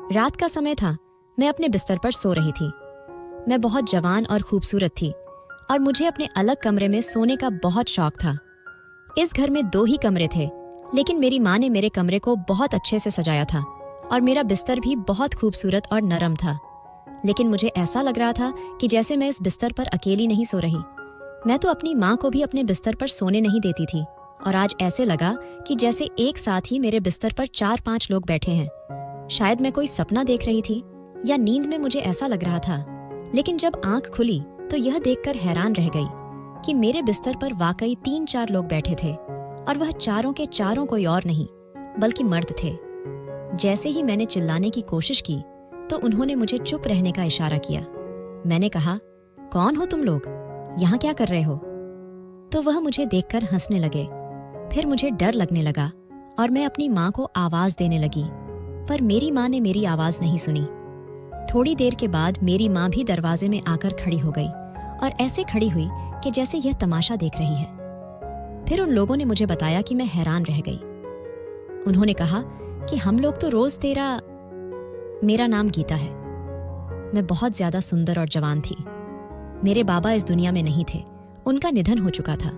रात का समय था। मैं अपने बिस्तर पर सो रही थी। मैं बहुत जवान और खूबसूरत थी और मुझे अपने अलग कमरे में सोने का बहुत शौक था। इस घर में 2 ही कमरे थे, लेकिन मेरी माँ ने मेरे कमरे को बहुत अच्छे से सजाया था और मेरा बिस्तर भी बहुत खूबसूरत और नरम था। लेकिन मुझे ऐसा लग रहा था कि जैसे मैं इस बिस्तर पर अकेली नहीं सो रही। मैं तो अपनी माँ को भी अपने बिस्तर पर सोने नहीं देती थी और आज ऐसे लगा कि जैसे एक साथ ही मेरे बिस्तर पर 4-5 लोग बैठे हैं। शायद मैं कोई सपना देख रही थी या नींद में मुझे ऐसा लग रहा था। लेकिन जब आंख खुली तो यह देखकर हैरान रह गई कि मेरे बिस्तर पर वाकई 3-4 लोग बैठे थे और वह चारों के चारों कोई और नहीं बल्कि मर्द थे। जैसे ही मैंने चिल्लाने की कोशिश की तो उन्होंने मुझे चुप रहने का इशारा किया। मैंने कहा, कौन हो तुम लोग? यहाँ क्या कर रहे हो? तो वह मुझे देखकर हंसने लगे। फिर मुझे डर लगने लगा और मैं अपनी माँ को आवाज देने लगी, पर मेरी माँ ने मेरी आवाज नहीं सुनी। थोड़ी देर के बाद मेरी माँ भी दरवाजे में आकर खड़ी हो गई और ऐसे खड़ी हुई कि जैसे यह तमाशा देख रही है। फिर उन लोगों ने मुझे बताया कि मैं हैरान रह गई। उन्होंने कहा कि हम लोग तो रोज मेरा नाम गीता है। मैं बहुत ज्यादा सुंदर और जवान थी। मेरे बाबा इस दुनिया में नहीं थे, उनका निधन हो चुका था।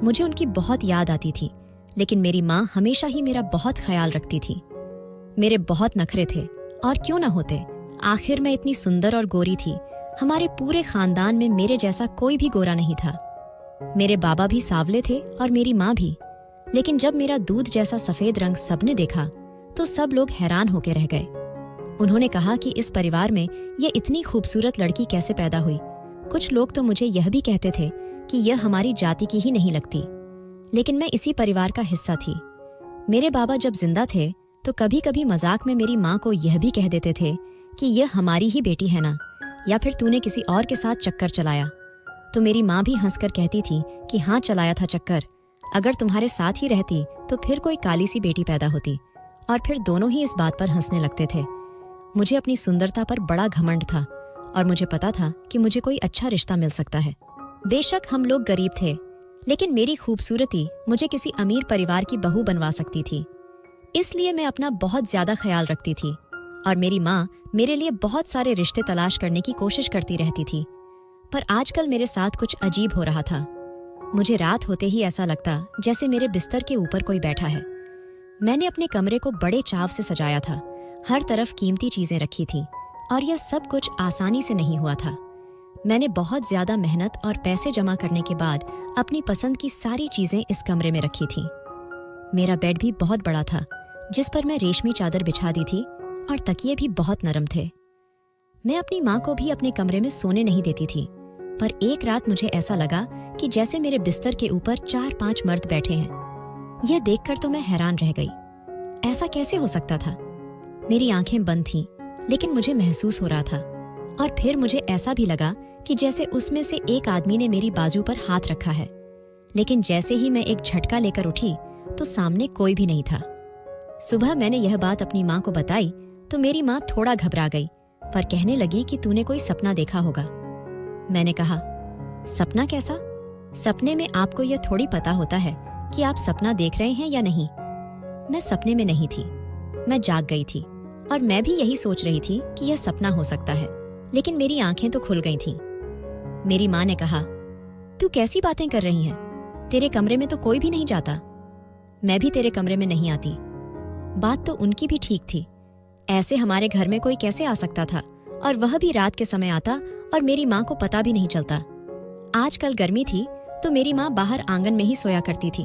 मुझे उनकी बहुत याद आती थी, लेकिन मेरी माँ हमेशा ही मेरा बहुत ख्याल रखती थी। मेरे बहुत नखरे थे और क्यों न होते, आखिर मैं इतनी सुंदर और गोरी थी। हमारे पूरे खानदान में मेरे जैसा कोई भी गोरा नहीं था। मेरे बाबा भी सांवले थे और मेरी माँ भी। लेकिन जब मेरा दूध जैसा सफेद रंग सबने देखा तो सब लोग हैरान होकर रह गए। उन्होंने कहा कि इस परिवार में ये इतनी खूबसूरत लड़की कैसे पैदा हुई। कुछ लोग तो मुझे यह भी कहते थे कि यह हमारी जाति की ही नहीं लगती, लेकिन मैं इसी परिवार का हिस्सा थी। मेरे बाबा जब जिंदा थे तो कभी कभी मजाक में मेरी माँ को यह भी कह देते थे कि यह हमारी ही बेटी है ना, या फिर तूने किसी और के साथ चक्कर चलाया। तो मेरी माँ भी हंसकर कहती थी कि हाँ, चलाया था चक्कर। अगर तुम्हारे साथ ही रहती तो फिर कोई काली सी बेटी पैदा होती। और फिर दोनों ही इस बात पर हंसने लगते थे। मुझे अपनी सुंदरता पर बड़ा घमंड था और मुझे पता था कि मुझे कोई अच्छा रिश्ता मिल सकता है। बेशक हम लोग गरीब थे, लेकिन मेरी खूबसूरती मुझे किसी अमीर परिवार की बहू बनवा सकती थी। इसलिए मैं अपना बहुत ज्यादा ख्याल रखती थी और मेरी माँ मेरे लिए बहुत सारे रिश्ते तलाश करने की कोशिश करती रहती थी। पर आजकल मेरे साथ कुछ अजीब हो रहा था। मुझे रात होते ही ऐसा लगता जैसे मेरे बिस्तर के ऊपर कोई बैठा है। मैंने अपने कमरे को बड़े चाव से सजाया था। हर तरफ कीमती चीजें रखी थी और यह सब कुछ आसानी से नहीं हुआ था। मैंने बहुत ज्यादा मेहनत और पैसे जमा करने के बाद अपनी पसंद की सारी चीजें इस कमरे में रखी थी। मेरा बेड भी बहुत बड़ा था, जिस पर मैं रेशमी चादर बिछा दी थी और तकिए भी बहुत नरम थे। मैं अपनी माँ को भी अपने कमरे में सोने नहीं देती थी, पर एक रात मुझे ऐसा लगा कि जैसे मेरे बिस्तर के ऊपर 4-5 मर्द बैठे हैं। यह देखकर तो मैं हैरान रह गई। ऐसा कैसे हो सकता था? मेरी आंखें बंद थीं, लेकिन मुझे महसूस हो रहा था। और फिर मुझे ऐसा भी लगा कि जैसे उसमें से एक आदमी ने मेरी बाजू पर हाथ रखा है। लेकिन जैसे ही मैं एक झटका लेकर उठी तो सामने कोई भी नहीं था। सुबह मैंने यह बात अपनी माँ को बताई तो मेरी माँ थोड़ा घबरा गई, पर कहने लगी कि तूने कोई सपना देखा होगा। मैंने कहा, सपना कैसा? सपने में आपको यह थोड़ी पता होता है कि आप सपना देख रहे हैं या नहीं। मैं सपने में नहीं थी, मैं जाग गई थी और मैं भी यही सोच रही थी कि यह सपना हो सकता है, लेकिन मेरी आंखें तो खुल गई थीं। मेरी माँ ने कहा, तू कैसी बातें कर रही है? तेरे कमरे में तो कोई भी नहीं जाता। मैं भी तेरे कमरे में नहीं आती। बात तो उनकी भी ठीक थी। ऐसे हमारे घर में कोई कैसे आ सकता था, और वह भी रात के समय आता और मेरी माँ को पता भी नहीं चलता। आजकल गर्मी थी तो मेरी माँ बाहर आंगन में ही सोया करती थी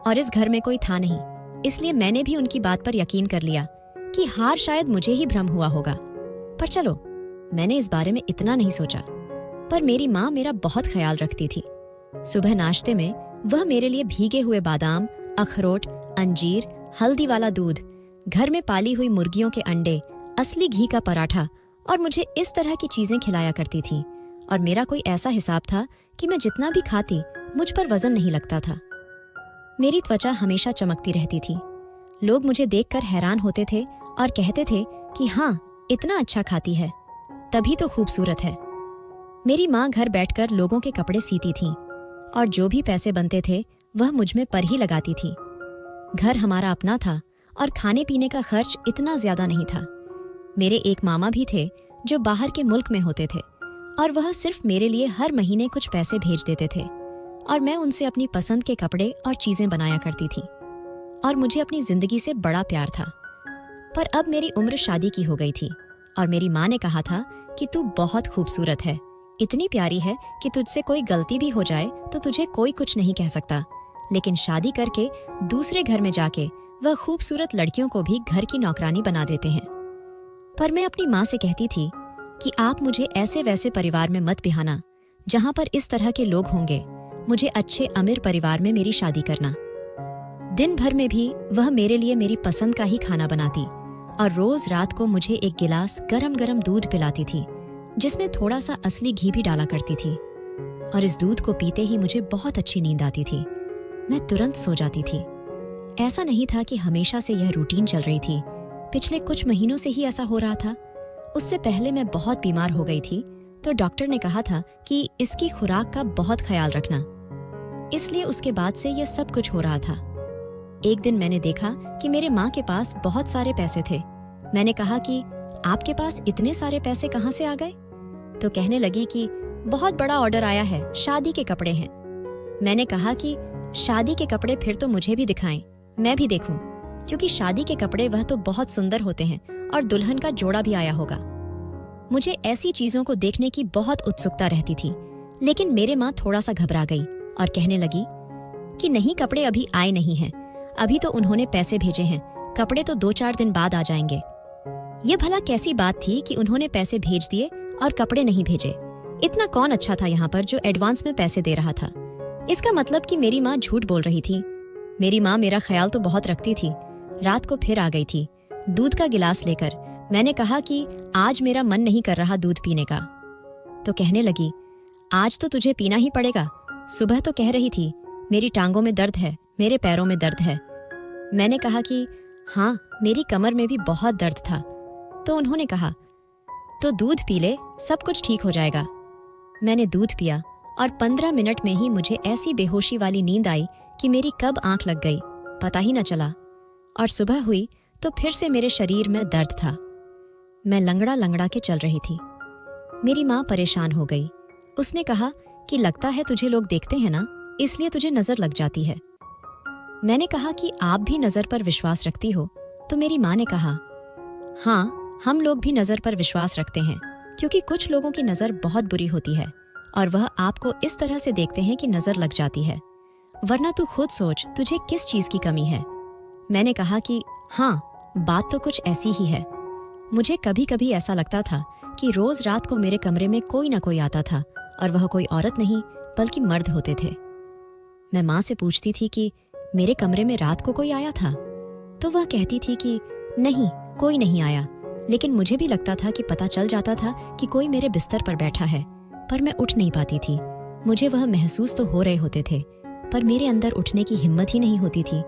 और इस घर में कोई था नहीं, इसलिए मैंने भी उनकी बात पर यकीन कर लिया कि हार शायद मुझे ही भ्रम हुआ होगा। पर चलो, मैंने इस बारे में इतना नहीं सोचा। पर मेरी माँ मेरा बहुत ख्याल रखती थी। सुबह नाश्ते में वह मेरे लिए भीगे हुए बादाम, अखरोट, अंजीर, हल्दी वाला दूध, घर में पाली हुई मुर्गियों के अंडे, असली घी का पराठा और मुझे इस तरह की चीजें खिलाया करती थी। और मेरा कोई ऐसा हिसाब था कि मैं जितना भी खाती मुझ पर वजन नहीं लगता था। मेरी त्वचा हमेशा चमकती रहती थी। लोग मुझे देखकर हैरान होते थे और कहते थे कि हाँ, इतना अच्छा खाती है, तभी तो खूबसूरत है। मेरी माँ घर बैठकर लोगों के कपड़े सीती थी और जो भी पैसे बनते थे वह मुझ में पर ही लगाती थी। घर हमारा अपना था और खाने पीने का खर्च इतना ज्यादा नहीं था, मेरे एक मामा भी थे जो बाहर के मुल्क में होते थे और वह सिर्फ मेरे लिए हर महीने कुछ पैसे भेज देते थे और मैं उनसे अपनी पसंद के कपड़े और चीजें बनाया करती थी और मुझे अपनी जिंदगी से बड़ा प्यार था। पर अब मेरी उम्र शादी की हो गई थी और मेरी माँ ने कहा था कि तू बहुत खूबसूरत है, इतनी प्यारी है कि तुझसे कोई गलती भी हो जाए तो तुझे कोई कुछ नहीं कह सकता, लेकिन शादी करके दूसरे घर में जाके वह खूबसूरत लड़कियों को भी घर की नौकरानी बना देते हैं। पर मैं अपनी माँ से कहती थी कि आप मुझे ऐसे वैसे परिवार में मत बिहाना जहाँ पर इस तरह के लोग होंगे, मुझे अच्छे अमीर परिवार में मेरी शादी करना। दिन भर में भी वह मेरे लिए मेरी पसंद का ही खाना बनाती और रोज रात को मुझे एक गिलास गरम गरम दूध पिलाती थी जिसमें थोड़ा सा असली घी भी डाला करती थी और इस दूध को पीते ही मुझे बहुत अच्छी नींद आती थी। मैं तुरंत सो जाती थी। ऐसा नहीं था कि हमेशा से यह रूटीन चल रही थी, पिछले कुछ महीनों से ही ऐसा हो रहा था। उससे पहले मैं बहुत बीमार हो गई थी तो डॉक्टर ने कहा था कि इसकी खुराक का बहुत ख्याल रखना, इसलिए उसके बाद से यह सब कुछ हो रहा था। एक दिन मैंने देखा कि मेरे माँ के पास बहुत सारे पैसे थे। मैंने कहा कि आपके पास इतने सारे पैसे कहाँ से आ गए? तो कहने लगी कि बहुत बड़ा ऑर्डर आया है, शादी के कपड़े हैं। मैंने कहा कि शादी के कपड़े फिर तो मुझे भी दिखाएं, मैं भी देखूं, क्योंकि शादी के कपड़े वह तो बहुत सुंदर होते हैं और दुल्हन का जोड़ा भी आया होगा। मुझे ऐसी चीजों को देखने की बहुत उत्सुकता रहती थी, लेकिन मेरे माँ थोड़ा सा घबरा गई और कहने लगी कि नहीं, कपड़े अभी आए नहीं हैं, अभी तो उन्होंने पैसे भेजे हैं, कपड़े तो 2-4 दिन बाद आ जाएंगे। ये भला कैसी बात थी कि उन्होंने पैसे भेज दिए और कपड़े नहीं भेजे? इतना कौन अच्छा था यहाँ पर जो एडवांस में पैसे दे रहा था? इसका मतलब कि मेरी माँ झूठ बोल रही थी। मेरी माँ मेरा ख्याल तो बहुत रखती थी। रात को फिर आ गई थी दूध का गिलास लेकर। मैंने कहा कि आज मेरा मन नहीं कर रहा दूध पीने का। तो कहने लगी, आज तो तुझे पीना ही पड़ेगा, सुबह तो कह रही थी मेरी टांगों में दर्द है, मेरे पैरों में दर्द है। मैंने कहा कि हाँ, मेरी कमर में भी बहुत दर्द था। तो उन्होंने कहा, तो दूध पी ले, सब कुछ ठीक हो जाएगा। मैंने दूध पिया और 15 मिनट में ही मुझे ऐसी बेहोशी वाली नींद आई कि मेरी कब आंख लग गई पता ही न चला। और सुबह हुई तो फिर से मेरे शरीर में दर्द था। मैं लंगड़ा लंगड़ा के चल रही थी। मेरी माँ परेशान हो गई। उसने कहा कि लगता है तुझे लोग देखते हैं ना, इसलिए तुझे नजर लग जाती है। मैंने कहा कि आप भी नजर पर विश्वास रखती हो? तो मेरी माँ ने कहा, हाँ, हम लोग भी नजर पर विश्वास रखते हैं, क्योंकि कुछ लोगों की नजर बहुत बुरी होती है और वह आपको इस तरह से देखते हैं कि नजर लग जाती है, वरना तू खुद सोच तुझे किस चीज की कमी है। मैंने कहा कि हाँ, बात तो कुछ ऐसी ही है। मुझे कभी कभी ऐसा लगता था कि रोज रात को मेरे कमरे में कोई ना कोई आता था और वह कोई औरत नहीं बल्कि मर्द होते थे। मैं माँ से पूछती थी कि मेरे कमरे में रात को कोई आया था? तो वह कहती थी कि नहीं, कोई नहीं आया, लेकिन मुझे भी लगता था कि पता चल जाता था कि कोई मेरे बिस्तर पर बैठा है, पर मैं उठ नहीं पाती थी। मुझे वह महसूस तो हो रहे होते थे, पर मेरे अंदर उठने की हिम्मत ही नहीं होती थी।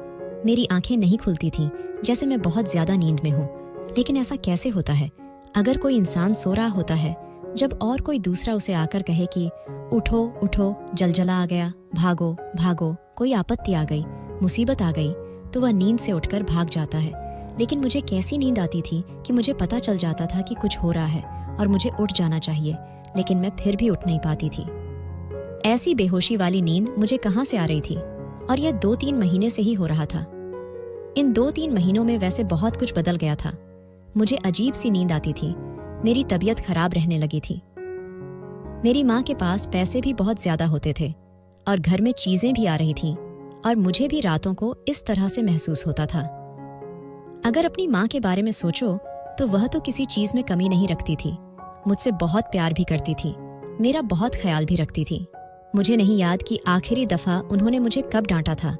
मेरी आंखें नहीं खुलती थीं, जैसे मैं बहुत ज्यादा नींद में हूँ। लेकिन ऐसा कैसे होता है? अगर कोई इंसान सो रहा होता है, जब और कोई दूसरा उसे आकर कहे कि उठो उठो, जलजला आ गया, भागो भागो, कोई आपत्ति आ गई, मुसीबत आ गई, तो वह नींद से उठकर भाग जाता है। लेकिन मुझे कैसी नींद आती थी कि मुझे पता चल जाता था कि कुछ हो रहा है और मुझे उठ जाना चाहिए, लेकिन मैं फिर भी उठ नहीं पाती थी। ऐसी बेहोशी वाली नींद मुझे कहाँ से आ रही थी? और यह 2-3 महीने से ही हो रहा था। इन 2-3 महीनों में वैसे बहुत कुछ बदल गया था। मुझे अजीब सी नींद आती थी, मेरी तबीयत खराब रहने लगी थी। मेरी माँ के पास पैसे भी बहुत ज्यादा होते थे और घर में चीजें भी आ रही थीं, और मुझे भी रातों को इस तरह से महसूस होता था। अगर अपनी माँ के बारे में सोचो तो वह तो किसी चीज में कमी नहीं रखती थी। मुझसे बहुत प्यार भी करती थी, मेरा बहुत ख्याल भी रखती थी। मुझे नहीं याद कि आखिरी दफा उन्होंने मुझे कब डांटा था,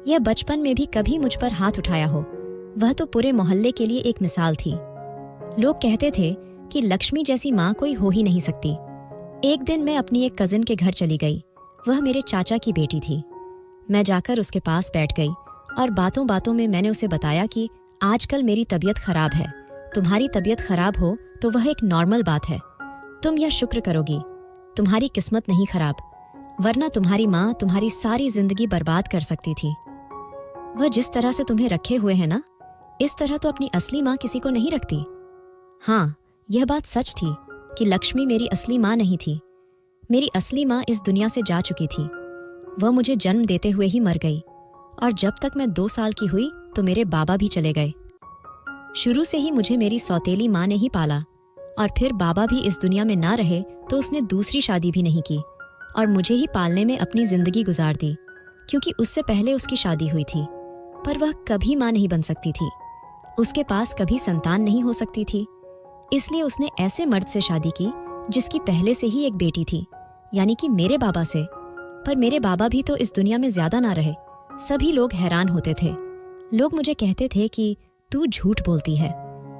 या बचपन में भी कभी मुझ पर हाथ उठाया हो। वह तो पूरे मोहल्ले के लिए एक मिसाल थी। लोग कहते थे कि लक्ष्मी जैसी माँ कोई हो ही नहीं सकती। एक दिन मैं अपनी एक कजिन के घर चली गई। वह मेरे चाचा की बेटी थी। मैं जाकर उसके पास बैठ गई और बातों बातों में मैंने उसे बताया कि आजकल मेरी तबीयत खराब है। तुम्हारी तबीयत खराब हो तो वह एक नॉर्मल बात है। तुम यह शुक्र करोगी, तुम्हारी किस्मत नहीं खराब, वरना तुम्हारी माँ तुम्हारी सारी जिंदगी बर्बाद कर सकती थी। वह जिस तरह से तुम्हें रखे हुए है ना, इस तरह तो अपनी असली माँ किसी को नहीं रखती। हाँ, यह बात सच थी कि लक्ष्मी मेरी असली माँ नहीं थी। मेरी असली माँ इस दुनिया से जा चुकी थी। वह मुझे जन्म देते हुए ही मर गई और जब तक मैं 2 साल की हुई तो मेरे बाबा भी चले गए। शुरू से ही मुझे मेरी सौतेली माँ ने ही पाला और फिर बाबा भी इस दुनिया में ना रहे तो उसने दूसरी शादी भी नहीं की और मुझे ही पालने में अपनी जिंदगी गुजार दी, क्योंकि उससे पहले उसकी शादी हुई थी। पर वह कभी माँ नहीं बन सकती थी, उसके पास कभी संतान नहीं हो सकती थी। इसलिए उसने ऐसे मर्द से शादी की जिसकी पहले से ही एक बेटी थी, यानी कि मेरे बाबा से। पर मेरे बाबा भी तो इस दुनिया में ज्यादा ना रहे। सभी लोग हैरान होते थे। लोग मुझे कहते थे कि तू झूठ बोलती है,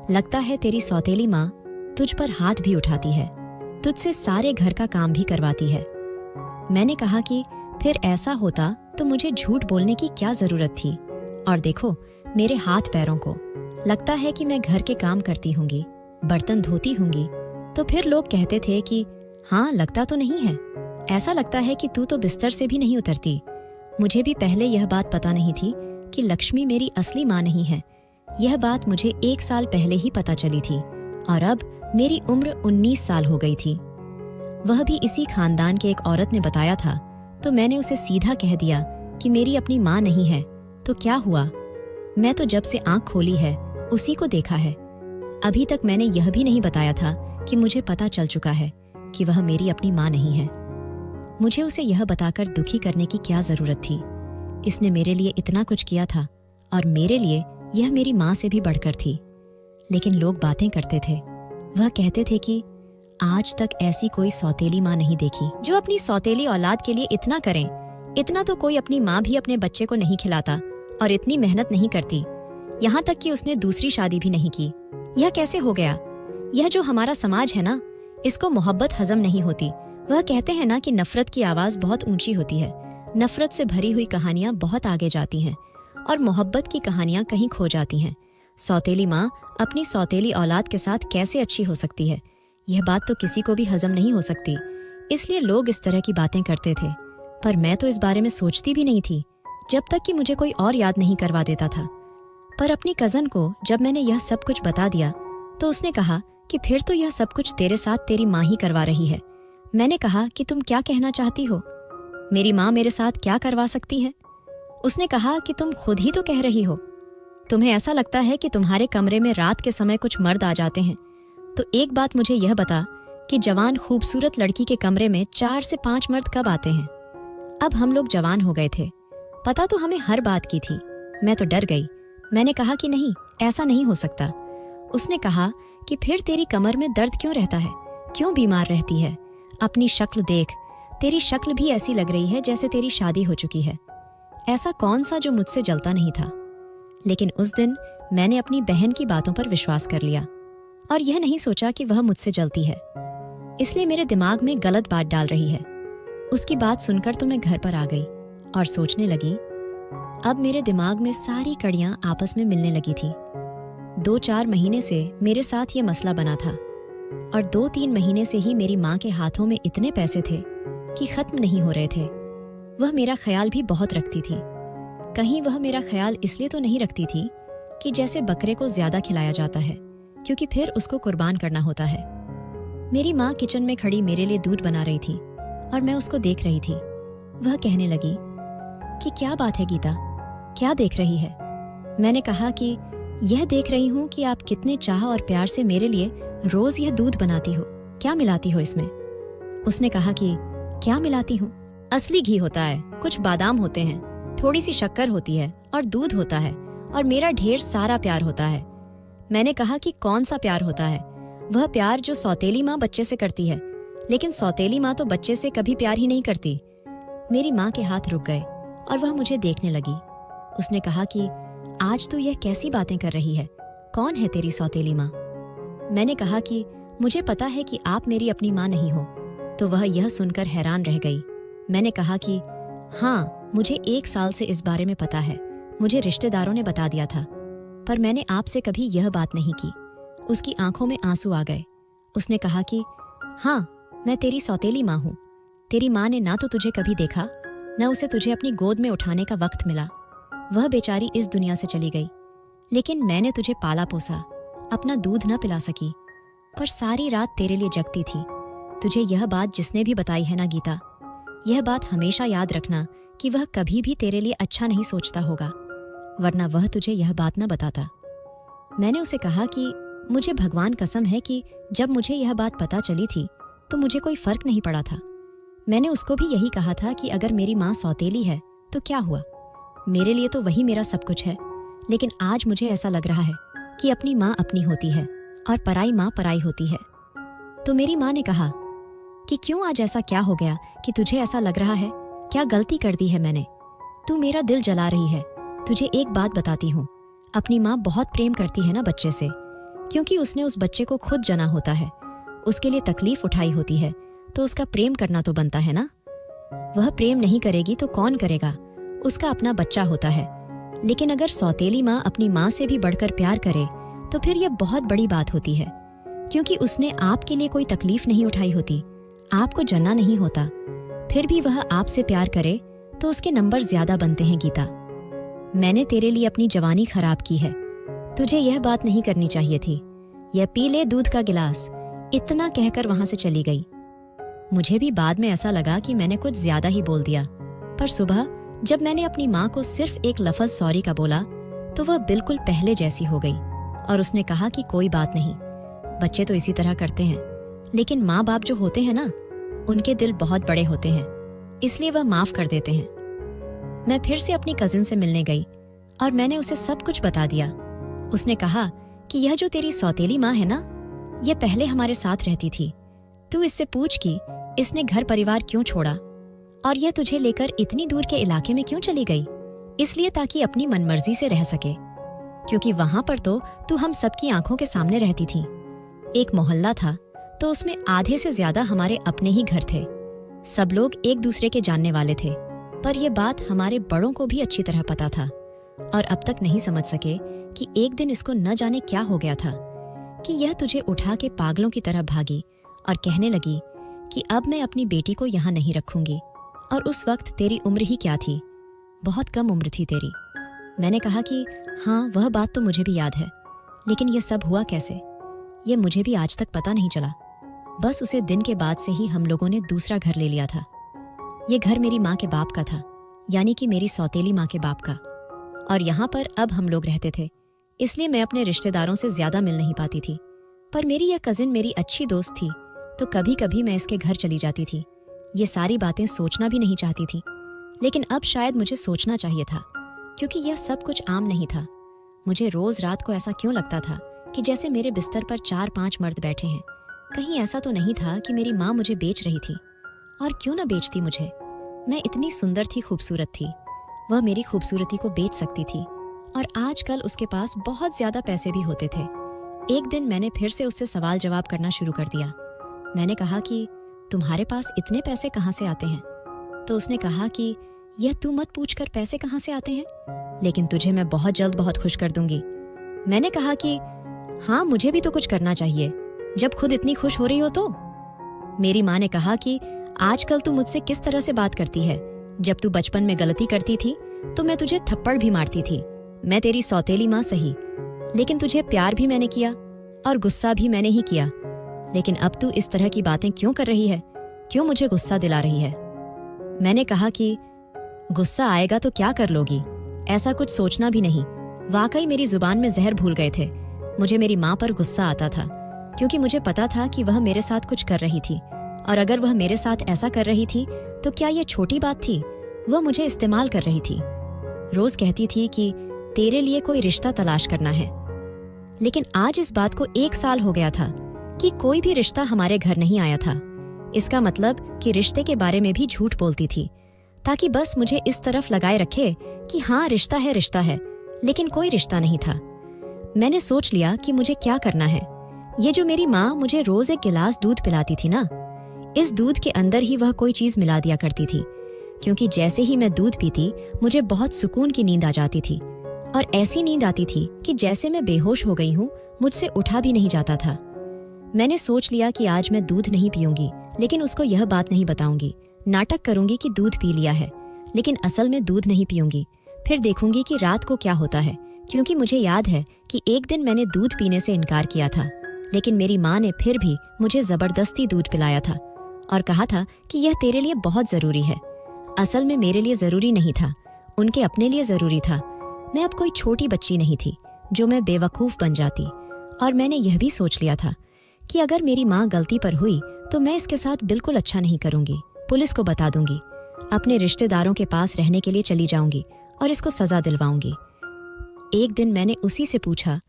लगता है तेरी सौतेली माँ तुझ पर हाथ भी उठाती है, तुझसे सारे घर का काम भी करवाती है। मैंने कहा कि फिर ऐसा होता तो मुझे झूठ बोलने की क्या जरूरत थी। और देखो मेरे हाथ पैरों को, लगता है कि मैं घर के काम करती होंगी, बर्तन धोती होंगी। तो फिर लोग कहते थे कि हाँ, लगता तो नहीं है, ऐसा लगता है कि तू तो बिस्तर से भी नहीं उतरती। मुझे भी पहले यह बात पता नहीं थी कि लक्ष्मी मेरी असली माँ नहीं है। यह बात मुझे 1 साल पहले ही पता चली थी और अब मेरी उम्र 19 साल हो गई थी। वह भी इसी खानदान के एक औरत ने बताया था, तो मैंने उसे सीधा कह दिया कि मेरी अपनी माँ नहीं है। तो क्या हुआ, मैं तो जब से आंख खोली है उसी को देखा है। अभी तक मैंने यह भी नहीं बताया था कि मुझे पता चल चुका है कि वह मेरी अपनी माँ नहीं है। मुझे उसे यह बताकर दुखी करने की क्या जरूरत थी। इसने मेरे लिए इतना कुछ किया था और मेरे लिए यह मेरी माँ से भी बढ़कर थी। लेकिन लोग बातें करते थे। वह कहते थे कि आज तक ऐसी कोई सौतेली माँ नहीं देखी जो अपनी सौतेली औलाद के लिए इतना करें। इतना तो कोई अपनी माँ भी अपने बच्चे को नहीं खिलाता और इतनी मेहनत नहीं करती। यहाँ तक कि उसने दूसरी शादी भी नहीं की। यह कैसे हो गया? यह जो हमारा समाज है ना, इसको मोहब्बत हजम नहीं होती। वह कहते हैं ना कि नफरत की आवाज बहुत ऊंची होती है। नफरत से भरी हुई कहानियां बहुत आगे जाती हैं और मोहब्बत की कहानियां कहीं खो जाती हैं। सौतेली माँ अपनी सौतेली औलाद के साथ कैसे अच्छी हो सकती है? यह बात तो किसी को भी हजम नहीं हो सकती। इसलिए लोग इस तरह की बातें करते थे, पर मैं तो इस बारे में सोचती भी नहीं थी जब तक कि मुझे कोई और याद नहीं करवा देता था। पर अपनी कजन को जब मैंने यह सब कुछ बता दिया तो उसने कहा कि फिर तो यह सब कुछ तेरे साथ तेरी माँ ही करवा रही है। मैंने कहा कि तुम क्या कहना चाहती हो? मेरी माँ मेरे साथ क्या करवा सकती है? उसने कहा कि तुम खुद ही तो कह रही हो। तुम्हें ऐसा लगता है कि तुम्हारे कमरे में रात के समय कुछ मर्द आ जाते हैं। तो एक बात मुझे यह बता कि जवान खूबसूरत लड़की के कमरे में 4 से 5 मर्द कब आते हैं? अब हम लोग जवान हो गए थे, पता तो हमें हर बात की थी। मैं तो डर गई। मैंने कहा कि नहीं, ऐसा नहीं हो सकता। उसने कहा कि फिर तेरी कमर में दर्द क्यों रहता है, क्यों बीमार रहती है? अपनी शक्ल देख, तेरी शक्ल भी ऐसी लग रही है जैसे तेरी शादी हो चुकी है। ऐसा कौन सा जो मुझसे जलता नहीं था? लेकिन उस दिन मैंने अपनी बहन की बातों पर विश्वास कर लिया और यह नहीं सोचा कि वह मुझसे जलती है, इसलिए मेरे दिमाग में गलत बात डाल रही है। उसकी बात सुनकर तो मैं घर पर आ गई और सोचने लगी। अब मेरे दिमाग में सारी कड़ियां आपस में मिलने लगी थी। 2-4 महीने से मेरे साथ ये मसला बना था और 2-3 महीने से ही मेरी माँ के हाथों में इतने पैसे थे कि खत्म नहीं हो रहे थे। वह मेरा ख्याल भी बहुत रखती थी। कहीं वह मेरा ख्याल इसलिए तो नहीं रखती थी कि जैसे बकरे को ज्यादा खिलाया जाता है, क्योंकि फिर उसको कुर्बान करना होता है। मेरी माँ किचन में खड़ी मेरे लिए दूध बना रही थी और मैं उसको देख रही थी। वह कहने लगी कि क्या बात है गीता, क्या देख रही है? मैंने कहा कि यह देख रही हूँ कि आप कितने चाह और प्यार से मेरे लिए रोज यह दूध बनाती हो, क्या मिलाती हो इसमें? उसने कहा कि क्या मिलाती हूँ? असली घी होता है, कुछ बादाम होते हैं, थोड़ी सी शक्कर होती है और दूध होता है और मेरा ढेर सारा प्यार होता है। मैंने कहा कि कौन सा प्यार होता है? वह प्यार जो सौतेली माँ बच्चे से करती है, लेकिन सौतेली माँ तो बच्चे से कभी प्यार ही नहीं करती। मेरी माँ के हाथ रुक गए और वह मुझे देखने लगी। उसने कहा कि आज तू यह कैसी बातें कर रही है? कौन है तेरी सौतेली माँ? मैंने कहा कि मुझे पता है कि आप मेरी अपनी माँ नहीं हो। तो वह यह सुनकर हैरान रह गई। मैंने कहा कि हाँ, मुझे 1 साल से इस बारे में पता है, मुझे रिश्तेदारों ने बता दिया था, पर मैंने आपसे कभी यह बात नहीं की। उसकी आंखों में आंसू आ गए। उसने कहा कि हाँ, मैं तेरी सौतेली माँ हूँ। तेरी माँ ने ना तो तुझे कभी देखा, न उसे तुझे अपनी गोद में उठाने का वक्त मिला। वह बेचारी इस दुनिया से चली गई, लेकिन मैंने तुझे पाला पोसा, अपना दूध न पिला सकी, पर सारी रात तेरे लिए जगती थी। तुझे यह बात जिसने भी बताई है ना गीता, यह बात हमेशा याद रखना कि वह कभी भी तेरे लिए अच्छा नहीं सोचता होगा, वरना वह तुझे यह बात न बताता। मैंने उसे कहा कि मुझे भगवान कसम है कि जब मुझे यह बात पता चली थी तो मुझे कोई फर्क नहीं पड़ा था। मैंने उसको भी यही कहा था कि अगर मेरी माँ सौतेली है तो क्या हुआ, मेरे लिए तो वही मेरा सब कुछ है। लेकिन आज मुझे ऐसा लग रहा है कि अपनी माँ अपनी होती है और पराई माँ पराई होती है। तो मेरी माँ ने कहा कि क्यों आज ऐसा क्या हो गया कि तुझे ऐसा लग रहा है, क्या गलती कर दी है मैंने? तू मेरा दिल जला रही है। तुझे एक बात बताती हूँ, अपनी माँ बहुत प्रेम करती है ना बच्चे से, क्योंकि उसने उस बच्चे को खुद जना होता है, उसके लिए तकलीफ उठाई होती है, तो उसका प्रेम करना तो बनता है ना। वह प्रेम नहीं करेगी तो कौन करेगा, उसका अपना बच्चा होता है। लेकिन अगर सौतेली माँ अपनी माँ से भी बढ़कर प्यार करे तो फिर यह बहुत बड़ी बात होती है, क्योंकि उसने आपके लिए कोई तकलीफ नहीं उठाई होती, आपको जना नहीं होता, फिर भी वह आपसे प्यार करे तो उसके नंबर ज्यादा बनते हैं। गीता, मैंने तेरे लिए अपनी जवानी खराब की है, तुझे यह बात नहीं करनी चाहिए थी। यह पी ले दूध का गिलास, इतना कहकर वहां से चली गई। मुझे भी बाद में ऐसा लगा कि मैंने कुछ ज्यादा ही बोल दिया, पर सुबह जब मैंने अपनी माँ को सिर्फ एक लफ्ज सॉरी का बोला तो वह बिल्कुल पहले जैसी हो गई और उसने कहा कि कोई बात नहीं, बच्चे तो इसी तरह करते हैं, लेकिन माँ बाप जो होते हैं ना, उनके दिल बहुत बड़े होते हैं, इसलिए वह माफ कर देते हैं। मैं फिर से अपनी कजिन से मिलने गई और मैंने उसे सब कुछ बता दिया। उसने कहा कि यह जो तेरी सौतेली माँ है ना, यह पहले हमारे साथ रहती थी, तू इससे पूछ कि इसने घर परिवार क्यों छोड़ा और यह तुझे लेकर इतनी दूर के इलाके में क्यों चली गई। इसलिए ताकि अपनी मनमर्जी से रह सके, क्योंकि वहां पर तो तू हम सबकी आंखों के सामने रहती थी। एक मोहल्ला था तो उसमें आधे से ज्यादा हमारे अपने ही घर थे, सब लोग एक दूसरे के जानने वाले थे, पर यह बात हमारे बड़ों को भी अच्छी तरह पता था और अब तक नहीं समझ सके कि एक दिन इसको न जाने क्या हो गया था कि यह तुझे उठा के पागलों की तरह भागी और कहने लगी कि अब मैं अपनी बेटी को यहाँ नहीं रखूंगी। और उस वक्त तेरी उम्र ही क्या थी, बहुत कम उम्र थी तेरी। मैंने कहा कि हाँ, वह बात तो मुझे भी याद है, लेकिन यह सब हुआ कैसे, यह मुझे भी आज तक पता नहीं चला। बस उसे दिन के बाद से ही हम लोगों ने दूसरा घर ले लिया था। यह घर मेरी माँ के बाप का था, यानी कि मेरी सौतेली माँ के बाप का, और यहाँ पर अब हम लोग रहते थे, इसलिए मैं अपने रिश्तेदारों से ज्यादा मिल नहीं पाती थी। पर मेरी यह कजिन मेरी अच्छी दोस्त थी, तो कभी कभी मैं इसके घर चली जाती थी। ये सारी बातें सोचना भी नहीं चाहती थी, लेकिन अब शायद मुझे सोचना चाहिए था, क्योंकि यह सब कुछ आम नहीं था। मुझे रोज रात को ऐसा क्यों लगता था कि जैसे मेरे बिस्तर पर 4-5 मर्द बैठे हैं। कहीं ऐसा तो नहीं था कि मेरी माँ मुझे बेच रही थी, और क्यों ना बेचती मुझे, मैं इतनी सुंदर थी, खूबसूरत थी, वह मेरी खूबसूरती को बेच सकती थी, और आजकल उसके पास बहुत ज्यादा पैसे भी होते थे। एक दिन मैंने फिर से उससे सवाल जवाब करना शुरू कर दिया। मैंने कहा कि तुम्हारे पास इतने पैसे कहाँ से आते हैं? तो उसने कहा कि यह तू मत पूछकर पैसे कहाँ से आते हैं, लेकिन तुझे मैं बहुत जल्द बहुत खुश कर दूंगी। मैंने कहा कि हाँ, मुझे भी तो कुछ करना चाहिए, जब खुद इतनी खुश हो रही हो तो। मेरी माँ ने कहा कि आजकल तू मुझसे किस तरह से बात करती है, जब तू बचपन में गलती करती थी तो मैं तुझे थप्पड़ भी मारती थी। मैं तेरी सौतेली माँ सही, लेकिन तुझे प्यार भी मैंने किया और गुस्सा भी मैंने ही किया, लेकिन अब तू इस तरह की बातें क्यों कर रही है, क्यों मुझे गुस्सा दिला रही है? मैंने कहा कि गुस्सा आएगा तो क्या कर लोगी, ऐसा कुछ सोचना भी नहीं। वाकई मेरी जुबान में जहर भूल गए थे। मुझे मेरी माँ पर गुस्सा आता था, क्योंकि मुझे पता था कि वह मेरे साथ कुछ कर रही थी, और अगर वह मेरे साथ ऐसा कर रही थी तो क्या यह छोटी बात थी? वह मुझे इस्तेमाल कर रही थी। रोज कहती थी कि तेरे लिए कोई रिश्ता तलाश करना है, लेकिन आज इस बात को 1 साल हो गया था कि कोई भी रिश्ता हमारे घर नहीं आया था। इसका मतलब कि रिश्ते के बारे में भी झूठ बोलती थी, ताकि बस मुझे इस तरफ लगाए रखे कि हाँ, रिश्ता है, लेकिन कोई रिश्ता नहीं था। मैंने सोच लिया कि मुझे क्या करना है। ये जो मेरी माँ मुझे रोज 1 गिलास दूध पिलाती थी ना, इस दूध के अंदर ही वह कोई चीज मिला दिया करती थी, क्योंकि जैसे ही मैं दूध पीती मुझे बहुत सुकून की नींद आ जाती थी, और ऐसी नींद आती थी कि जैसे मैं बेहोश हो गई हूँ, मुझसे उठा भी नहीं जाता था। मैंने सोच लिया कि आज मैं दूध नहीं पीऊंगी, लेकिन उसको यह बात नहीं बताऊंगी। नाटक करूंगी कि दूध पी लिया है, लेकिन असल में दूध नहीं पीऊंगी। फिर देखूंगी कि रात को क्या होता है, क्योंकि मुझे याद है कि एक दिन मैंने दूध पीने से इनकार किया था, लेकिन मेरी माँ ने फिर भी मुझे जबरदस्ती दूध पिलाया था और कहा था कि यह तेरे लिए बहुत जरूरी है। असल में मेरे लिए जरूरी नहीं था, उनके अपने लिए जरूरी था। मैं अब कोई छोटी बच्ची नहीं थी जो मैं बेवकूफ बन जाती, और मैंने यह भी सोच लिया था कि अगर मेरी माँ गलती पर हुई तो मैं इसके साथ बिल्कुल अच्छा नहीं करूंगी, पुलिस को बता दूंगी, अपने रिश्तेदारों के पास रहने के लिए चली जाऊंगी और इसको सजा दिलवाऊंगी। एक दिन मैंने उसी से पूछा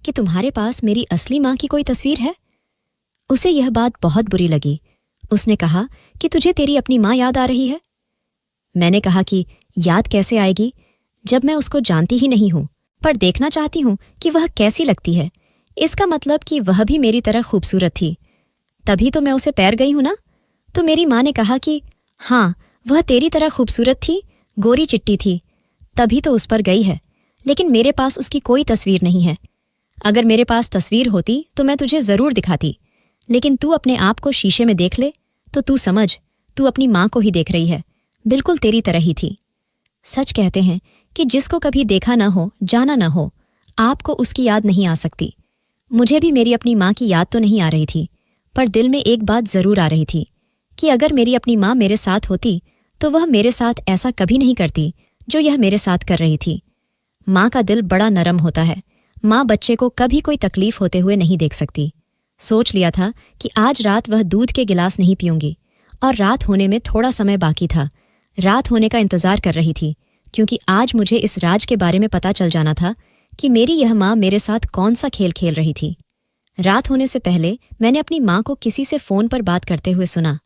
कि तुम्हारे पास मेरी असली माँ की कोई तस्वीर है? उसे यह बात बहुत बुरी लगी। उसने कहा कि तुझे तेरी अपनी माँ याद आ रही है? मैंने कहा कि याद कैसे आएगी जब मैं उसको जानती ही नहीं हूं, पर देखना चाहती हूं कि वह कैसी लगती है। इसका मतलब कि वह भी मेरी तरह खूबसूरत थी, तभी तो मैं उसे पैर गई हूं ना। तो मेरी माँ ने कहा कि हाँ, वह तेरी तरह खूबसूरत थी, गोरी चिट्टी थी, तभी तो उस पर गई है, लेकिन मेरे पास उसकी कोई तस्वीर नहीं है। अगर मेरे पास तस्वीर होती तो मैं तुझे जरूर दिखाती, लेकिन तू अपने आप को शीशे में देख ले तो तू समझ, तू अपनी माँ को ही देख रही है, बिल्कुल तेरी तरह ही थी। सच कहते हैं कि जिसको कभी देखा ना हो, जाना ना हो, आपको उसकी याद नहीं आ सकती। मुझे भी मेरी अपनी माँ की याद तो नहीं आ रही थी, पर दिल में एक बात जरूर आ रही थी कि अगर मेरी अपनी माँ मेरे साथ होती तो वह मेरे साथ ऐसा कभी नहीं करती जो यह मेरे साथ कर रही थी। माँ का दिल बड़ा नरम होता है। माँ बच्चे को कभी कोई तकलीफ होते हुए नहीं देख सकती। सोच लिया था कि आज रात वह दूध के गिलास नहीं पीऊंगी, और रात होने में थोड़ा समय बाकी था। रात होने का इंतजार कर रही थी, क्योंकि आज मुझे इस राज के बारे में पता चल जाना था कि मेरी यह माँ मेरे साथ कौन सा खेल खेल रही थी। रात होने से पहले मैंने अपनी माँ को किसी से फोन पर बात करते हुए सुना।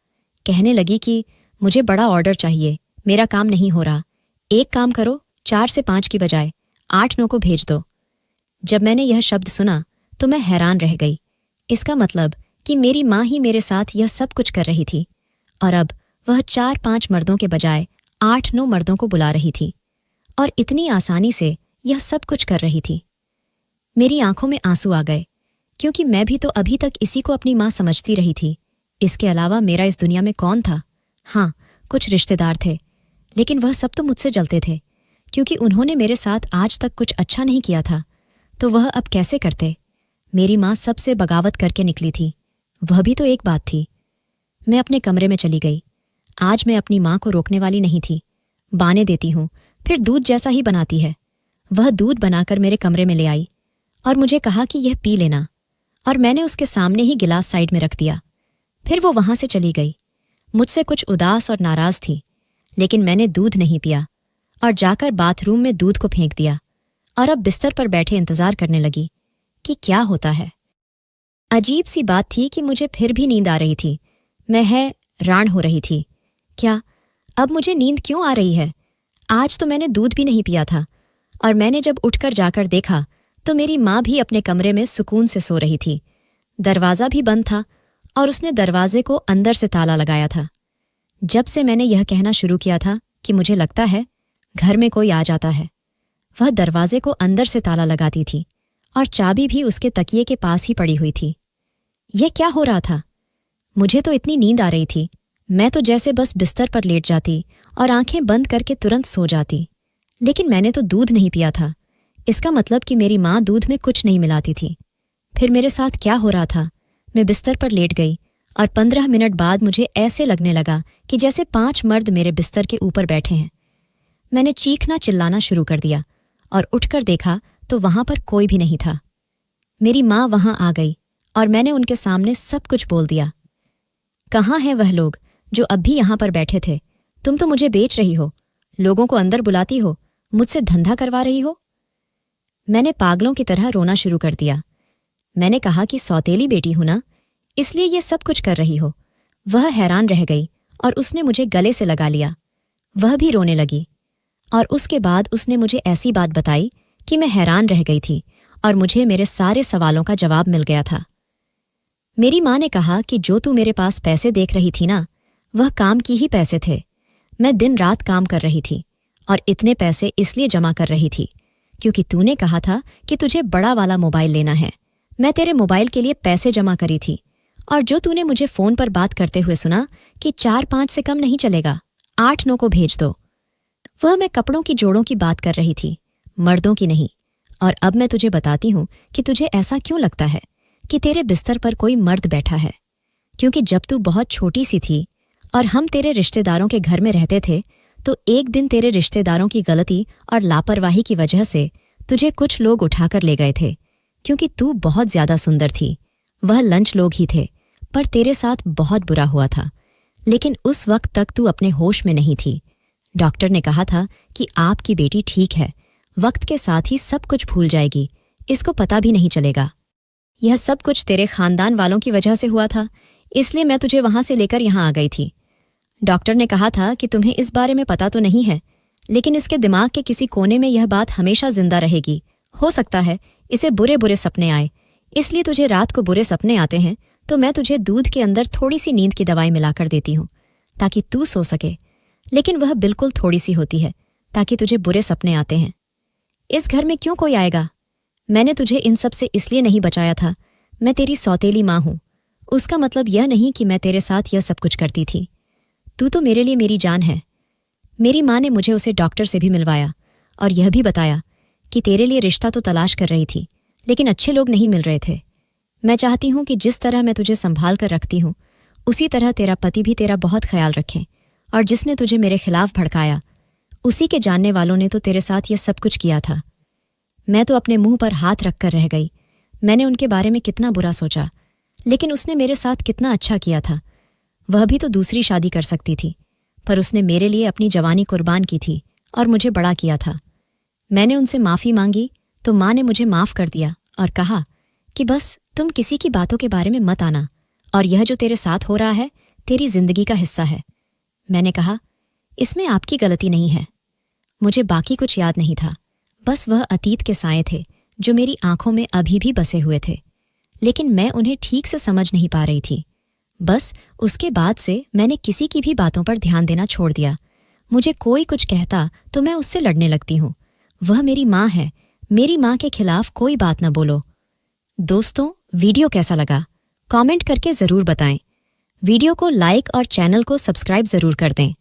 कहने लगी कि मुझे बड़ा ऑर्डर चाहिए, मेरा काम नहीं हो रहा, एक काम करो, 4 से 5 की बजाय 8-9 को भेज दो। जब मैंने यह शब्द सुना तो मैं हैरान रह गई। इसका मतलब कि मेरी माँ ही मेरे साथ यह सब कुछ कर रही थी, और अब वह 4-5 मर्दों के बजाय 8-9 मर्दों को बुला रही थी, और इतनी आसानी से यह सब कुछ कर रही थी। मेरी आंखों में आंसू आ गए, क्योंकि मैं भी तो अभी तक इसी को अपनी माँ समझती रही थी। इसके अलावा मेरा इस दुनिया में कौन था? हाँ, कुछ रिश्तेदार थे, लेकिन वह सब तो मुझसे जलते थे, क्योंकि उन्होंने मेरे साथ आज तक कुछ अच्छा नहीं किया था, तो वह अब कैसे करते? मेरी माँ सबसे बगावत करके निकली थी, वह भी तो एक बात थी। मैं अपने कमरे में चली गई। आज मैं अपनी माँ को रोकने वाली नहीं थी। बाने देती हूँ, फिर दूध जैसा ही बनाती है। वह दूध बनाकर मेरे कमरे में ले आई और मुझे कहा कि यह पी लेना, और मैंने उसके सामने ही गिलास साइड में रख दिया। फिर वो वहां से चली गई। मुझसे कुछ उदास और नाराज थी, लेकिन मैंने दूध नहीं पिया और जाकर बाथरूम में दूध को फेंक दिया, और अब बिस्तर पर बैठे इंतजार करने लगी कि क्या होता है। अजीब सी बात थी कि मुझे फिर भी नींद आ रही थी। मैं हैरान हो रही थी, क्या अब मुझे नींद क्यों आ रही है? आज तो मैंने दूध भी नहीं पिया था, और मैंने जब उठकर जाकर देखा तो मेरी माँ भी अपने कमरे में सुकून से सो रही थी। दरवाज़ा भी बंद था और उसने दरवाजे को अंदर से ताला लगाया था। जब से मैंने यह कहना शुरू किया था कि मुझे लगता है घर में कोई आ जाता है, वह दरवाजे को अंदर से ताला लगाती थी, और चाबी भी उसके तकिए के पास ही पड़ी हुई थी। यह क्या हो रहा था? मुझे तो इतनी नींद आ रही थी, मैं तो जैसे बस बिस्तर पर लेट जाती और आंखें बंद करके तुरंत सो जाती। लेकिन मैंने तो दूध नहीं पिया था। इसका मतलब कि मेरी माँ दूध में कुछ नहीं मिलाती थी। फिर मेरे साथ क्या हो रहा था? मैं बिस्तर पर लेट गई, और 15 मिनट बाद मुझे ऐसे लगने लगा कि जैसे 5 मर्द मेरे बिस्तर के ऊपर बैठे हैं। मैंने चीखना चिल्लाना शुरू कर दिया, और उठकर देखा तो वहां पर कोई भी नहीं था। मेरी माँ वहां आ गई और मैंने उनके सामने सब कुछ बोल दिया। कहाँ हैं वह लोग जो अब भी यहां पर बैठे थे? तुम तो मुझे बेच रही हो, लोगों को अंदर बुलाती हो, मुझसे धंधा करवा रही हो। मैंने पागलों की तरह रोना शुरू कर दिया। मैंने कहा कि सौतेली बेटी हूं ना, इसलिए ये सब कुछ कर रही हो। वह हैरान रह गई और उसने मुझे गले से लगा लिया। वह भी रोने लगी, और उसके बाद उसने मुझे ऐसी बात बताई कि मैं हैरान रह गई थी, और मुझे मेरे सारे सवालों का जवाब मिल गया था। मेरी माँ ने कहा कि जो तू मेरे पास पैसे देख रही थी ना, वह काम की ही पैसे थे। मैं दिन रात काम कर रही थी, और इतने पैसे इसलिए जमा कर रही थी क्योंकि तूने कहा था कि तुझे बड़ा वाला मोबाइल लेना है। मैं तेरे मोबाइल के लिए पैसे जमा करी थी, और जो तूने मुझे फोन पर बात करते हुए सुना कि 4-5 से कम नहीं चलेगा, 8-9 को भेज दो, वह मैं कपड़ों की जोड़ों की बात कर रही थी, मर्दों की नहीं। और अब मैं तुझे बताती हूँ कि तुझे ऐसा क्यों लगता है कि तेरे बिस्तर पर कोई मर्द बैठा है, क्योंकि जब तू बहुत छोटी सी थी और हम तेरे रिश्तेदारों के घर में रहते थे तो एक दिन तेरे रिश्तेदारों की गलती और लापरवाही की वजह से तुझे कुछ लोग उठाकर ले गए थे, क्योंकि तू बहुत ज्यादा सुंदर थी। वह लंच लोग ही थे, पर तेरे साथ बहुत बुरा हुआ था। लेकिन उस वक्त तक तू अपने होश में नहीं थी। डॉक्टर ने कहा था कि आपकी बेटी ठीक है, वक्त के साथ ही सब कुछ भूल जाएगी, इसको पता भी नहीं चलेगा। यह सब कुछ तेरे खानदान वालों की वजह से हुआ था, इसलिए मैं तुझे वहां से लेकर यहाँ आ गई थी। डॉक्टर ने कहा था कि तुम्हें इस बारे में पता तो नहीं है, लेकिन इसके दिमाग के किसी कोने में यह बात हमेशा जिंदा रहेगी। हो सकता है इसे बुरे बुरे सपने आए, इसलिए तुझे रात को बुरे सपने आते हैं तो मैं तुझे दूध के अंदर थोड़ी सी नींद की दवाई मिलाकर देती हूँ ताकि तू सो सके, लेकिन वह बिल्कुल थोड़ी सी होती है ताकि तुझे बुरे सपने आते हैं। इस घर में क्यों कोई आएगा? मैंने तुझे इन सब से इसलिए नहीं बचाया था। मैं तेरी सौतेली माँ हूँ। उसका मतलब यह नहीं कि मैं तेरे साथ यह सब कुछ करती थी। तू तो मेरे लिए मेरी जान है। मेरी माँ ने मुझे उसे डॉक्टर से भी मिलवाया और यह भी बताया कि तेरे लिए रिश्ता तो तलाश कर रही थी, लेकिन अच्छे लोग नहीं मिल रहे थे। मैं चाहती हूँ कि जिस तरह मैं तुझे संभाल कर रखती हूँ उसी तरह तेरा पति भी तेरा बहुत ख्याल रखें, और जिसने तुझे मेरे खिलाफ भड़काया उसी के जानने वालों ने तो तेरे साथ यह सब कुछ किया था। मैं तो अपने मुंह पर हाथ रखकर रह गई। मैंने उनके बारे में कितना बुरा सोचा, लेकिन उसने मेरे साथ कितना अच्छा किया था। वह भी तो दूसरी शादी कर सकती थी, पर उसने मेरे लिए अपनी जवानी कुर्बान की थी और मुझे बड़ा किया था। मैंने उनसे माफ़ी मांगी तो माँ ने मुझे माफ़ कर दिया और कहा कि बस तुम किसी की बातों के बारे में मत आना, और यह जो तेरे साथ हो रहा है तेरी जिंदगी का हिस्सा है। मैंने कहा, इसमें आपकी गलती नहीं है। मुझे बाकी कुछ याद नहीं था, बस वह अतीत के साए थे जो मेरी आंखों में अभी भी बसे हुए थे, लेकिन मैं उन्हें ठीक से समझ नहीं पा रही थी। बस उसके बाद से मैंने किसी की भी बातों पर ध्यान देना छोड़ दिया। मुझे कोई कुछ कहता तो मैं उससे लड़ने लगती हूँ। वह मेरी माँ है, मेरी माँ के खिलाफ कोई बात न बोलो। दोस्तों, वीडियो कैसा लगा कमेंट करके ज़रूर बताएं। वीडियो को लाइक और चैनल को सब्सक्राइब ज़रूर कर दें।